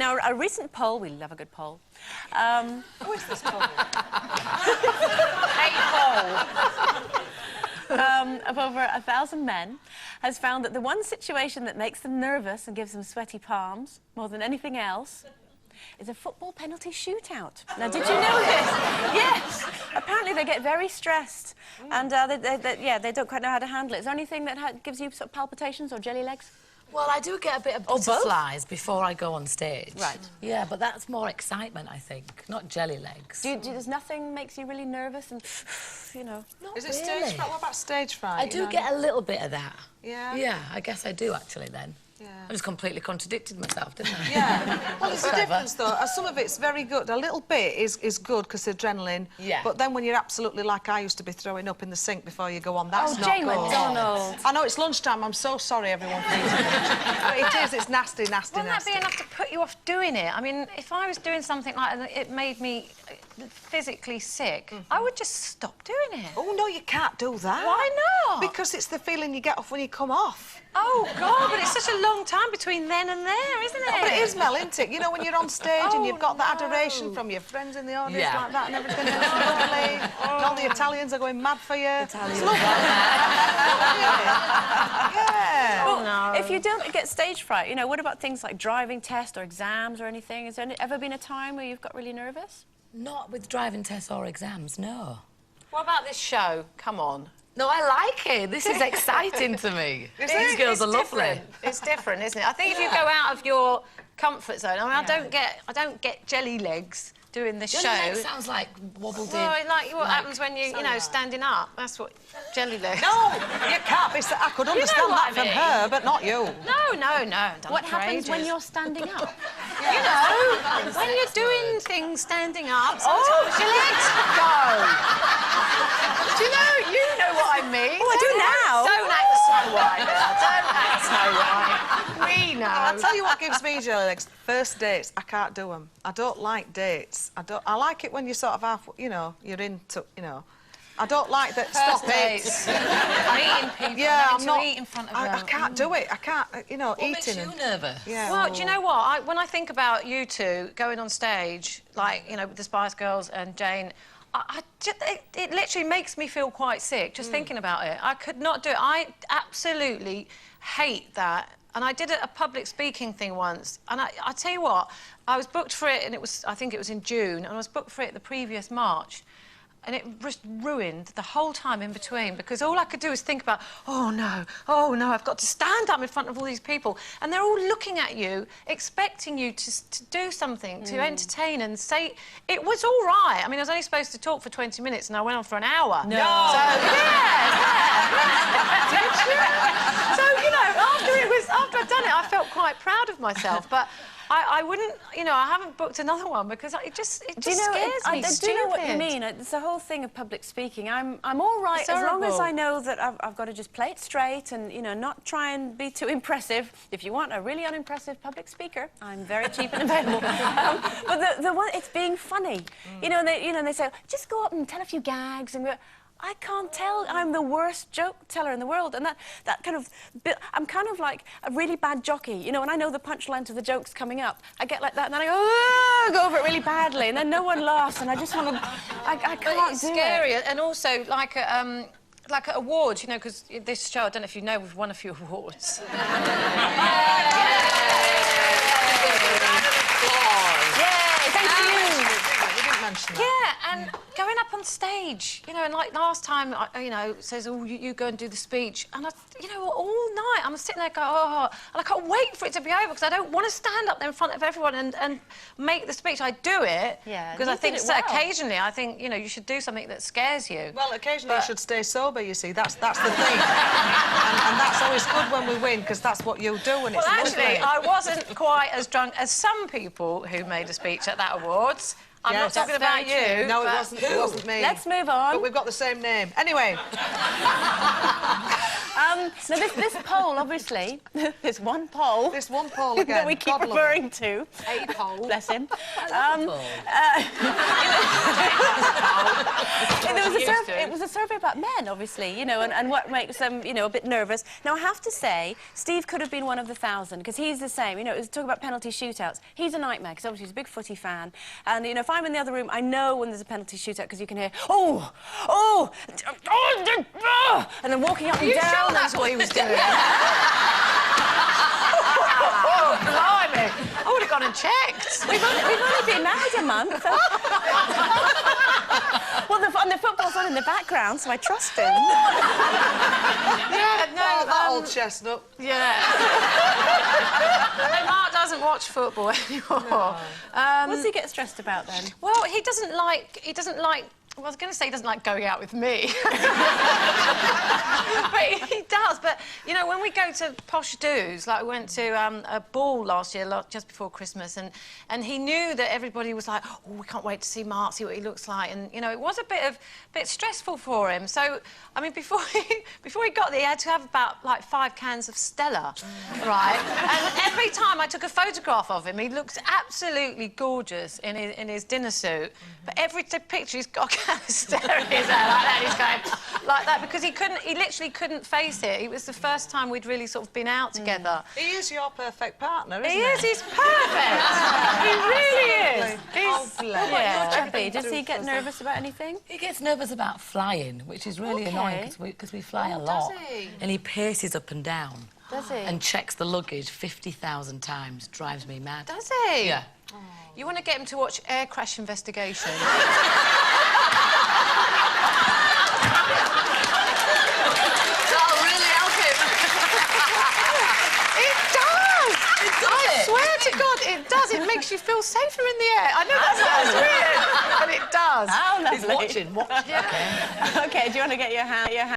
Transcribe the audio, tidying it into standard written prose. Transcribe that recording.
Now, a recent poll, we love a good poll. Who is this poll? A poll of over 1,000 men has found that the one situation that makes them nervous and gives them sweaty palms more than anything else is a football penalty shootout. Now, did you know this? Yes. Apparently, they get very stressed, and they don't quite know how to handle it. Is there anything that gives you sort of palpitations or jelly legs? Well, I do get a bit of butterflies before I go on stage. Right. Yeah, but that's more excitement, I think, not jelly legs. There's nothing makes you really nervous and, you know... Not Is it really. stage fright? What about stage fright? I do get a little bit of that. Yeah? Yeah, I guess I do, actually, then. Yeah. I just completely contradicted myself, didn't I? Yeah. Well, it's a difference, though. Some of it's very good. A little bit is good because adrenaline. Yeah. But then when you're absolutely like I used to be throwing up in the sink before you go on, that's not Jane good. McDonald. I know it's lunchtime. I'm so sorry, everyone. But it is. It's nasty, nasty, Wouldn't nasty. that be enough to put you off doing it? I mean, if I was doing something like that, it made me physically sick, I would just stop doing it. Oh, no, you can't do that. Why not? Because it's the feeling you get off when you come off. Oh, God, but it's such a long time between then and there, isn't it? But it is, Mel, isn't it? You know, when you're on stage and you've got that adoration from your friends in the audience like that and everything else, lovely. And all the Italians are going mad for you. Italians. It's lovely. Yeah. Well, if you don't get stage fright, you know, what about things like driving tests or exams or anything? Has there ever been a time where you've got really nervous? Not with driving tests or exams, no. What about this show? Come on. No, I like it. This is exciting to me. These girls are lovely. It's different, isn't it? I think if you go out of your comfort zone, I mean, I don't get jelly legs doing this show. Jelly legs sounds like wobbled in. Well, like what happens when you know, standing up. That's what jelly legs. No, you can't be... I could understand what that I from mean. her, but not you. No. What happens when you're standing up? You know, when you're doing things standing up, sometimes your legs go. Do you know what I mean? Oh, I do now. Don't act so white now. Don't act so white. We know. I'll tell you what gives me jelly legs. First dates, I can't do them. I don't like dates. I like it when you're sort of half, you know, you're into, you know. I don't like that. Stop it. Meeting people. Yeah, I'm not. Eat in front of I can't do it. I can't. You know, What makes eating. you nervous? Yeah. Well, do you know what? When I think about you two going on stage, like, you know, with the Spice Girls and Jane, it literally makes me feel quite sick just thinking about it. I could not do it. I absolutely hate that. And I did a public speaking thing once, and I tell you what, I was booked for it, and I think it was in June, and I was booked for it the previous March. And it just ruined the whole time in between, because all I could do was think about, oh no, I've got to stand up in front of all these people. And they're all looking at you, expecting you to do something, to entertain and say... It was all right. I mean, I was only supposed to talk for 20 minutes and I went on for an hour. No. So, yeah. So, you know, after I'd done it, I felt quite proud of myself. But I wouldn't, you know, I haven't booked another one because it just scares me. I do know what you mean. It's the whole thing of public speaking. I'm all right as long as I know that I've got to just play it straight and, you know, not try and be too impressive. If you want a really unimpressive public speaker, I'm very cheap and available. But the one, it's being funny. You know, and they say, just go up and tell a few gags and go... I can't tell. I'm the worst joke teller in the world, and that kind of... I'm kind of like a really bad jockey, you know, and I know the punchline to the joke's coming up. I get like that, and then I go, oh, go over it really badly, and then no one laughs, and I just want to... I can't do it. It's scary, and also, like at awards, you know, because this show, I don't know if you know, we've won a few awards. Yeah, and going up on stage, you know, and like last time, you know, says, oh, you go and do the speech. And, you know, all night I'm sitting there going, oh, and I can't wait for it to be over because I don't want to stand up there in front of everyone and make the speech. I do it because I think occasionally, I think, you know, you should do something that scares you. Well, occasionally you should stay sober, you see. That's the thing. and that's always good when we win because that's what you do and it's actually, lovely. I wasn't quite as drunk as some people who made a speech at that awards. I'm not talking about you. No, it wasn't me. Let's move on. But we've got the same name. Anyway. Now, this poll, obviously, this one poll... This one poll again. that we keep referring to. A poll. Bless him. It was a survey about men, obviously, you know, and what makes them, you know, a bit nervous. Now, I have to say, Steve could have been one of the 1,000, because he's the same. You know, it was talking about penalty shootouts. He's a nightmare, because obviously he's a big footy fan. And, you know, if I'm in the other room, I know when there's a penalty shootout, because you can hear, oh, and then walking up and down. Sure that's what he was doing? Oh, blimey. I would have gone and checked. We've only been married a month. So... well, the football's on in the background, so I trust him. Yeah, no, that old chestnut. Yeah. No, Mark doesn't watch football anymore. No. What does he get stressed about then? Well, he doesn't like. Well, I was going to say he doesn't like going out with me. But he does. But, you know, when we go to posh do's, like we went to a ball last year, just before Christmas, and he knew that everybody was like, oh, we can't wait to see Mark, see what he looks like. And, you know, it was a bit stressful for him. So, I mean, before he got there, he had to have about, like, 5 cans of Stella, right? And every time I took a photograph of him, he looked absolutely gorgeous in his dinner suit. But every picture he's got staring his hair like that. He's going like that because he literally couldn't face it. It was the first time we'd really sort of been out together. He is your perfect partner, isn't he? He is. He's perfect. He really is. Oh, bless. Chubby, does he get nervous about anything? He gets nervous about flying, which is really annoying because we fly a lot. Does he? And he paces up and down. Does he? And checks the luggage 50,000 times. Drives me mad. Does he? Yeah. Oh. You want to get him to watch Air Crash Investigation? That'll really help him. It does! It does I swear to God, it does. It makes you feel safer in the air. I know that sounds weird, but it does. How lovely. He's watching. Yeah. OK, do you want to get your hand